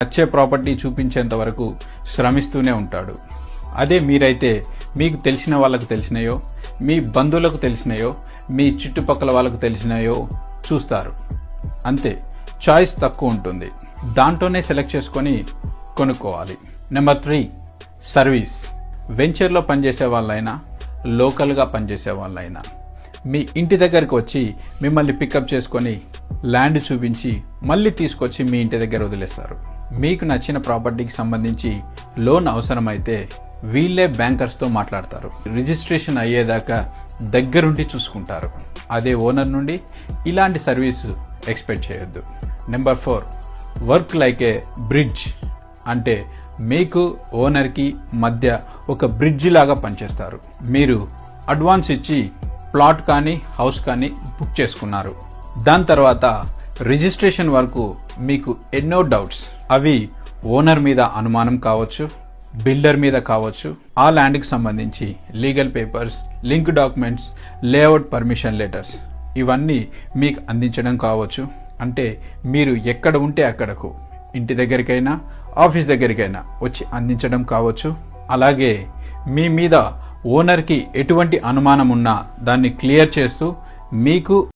నచ్చే ప్రాపర్టీ చూపించేంత వరకు శ్రమిస్తూనే ఉంటాడు. అదే మీరైతే మీకు తెలిసిన వాళ్ళకు తెలిసినాయో, మీ బంధువులకు తెలిసినాయో, మీ చుట్టుపక్కల వాళ్ళకు తెలిసినాయో చూస్తారు. అంతే, చాయిస్ తక్కువ ఉంటుంది. దాంట్లోనే సెలెక్ట్ చేసుకొని కొనుక్కోవాలి. Number 3, service. వెంచర్లో పనిచేసే వాళ్ళైనా, లోకల్గా పనిచేసే వాళ్ళైనా మీ ఇంటి దగ్గరికి వచ్చి మిమ్మల్ని పికప్ చేసుకొని ల్యాండ్ చూపించి మళ్ళీ తీసుకొచ్చి మీ ఇంటి దగ్గర వదిలేస్తారు. మీకు నచ్చిన ప్రాపర్టీకి సంబంధించి లోన్ అవసరమైతే వీళ్ళే బ్యాంకర్స్తో మాట్లాడతారు. రిజిస్ట్రేషన్ అయ్యేదాకా దగ్గరుండి చూసుకుంటారు. అదే ఓనర్ నుండి ఇలాంటి సర్వీస్ ఎక్స్పెక్ట్ చేయొద్దు. నెంబర్ 4, వర్క్ లైక్ ఏ బ్రిడ్జ్. అంటే మీకు ఓనర్కి మధ్య ఒక బ్రిడ్జ్ లాగా పనిచేస్తారు. మీరు అడ్వాన్స్ ఇచ్చి ప్లాట్ కానీ హౌస్ కానీ బుక్ చేసుకున్నారు. దాని తర్వాత రిజిస్ట్రేషన్ వరకు మీకు ఎన్నో డౌట్స్, అవి ఓనర్ మీద అనుమానం కావచ్చు, బిల్డర్ మీద కావచ్చు, ఆ ల్యాండ్కి సంబంధించి legal papers, link documents, layout permission letters ఇవన్నీ మీకు అందించడం కావచ్చు. అంటే మీరు ఎక్కడ ఉంటే అక్కడకు, ఇంటి దగ్గరికైనా ఆఫీస్ దగ్గరికైనా వచ్చి అందించడం కావచ్చు. అలాగే మీ మీద ఓనర్కి ఎటువంటి అనుమానం ఉన్నా దాన్ని క్లియర్ చేస్తూ మీకు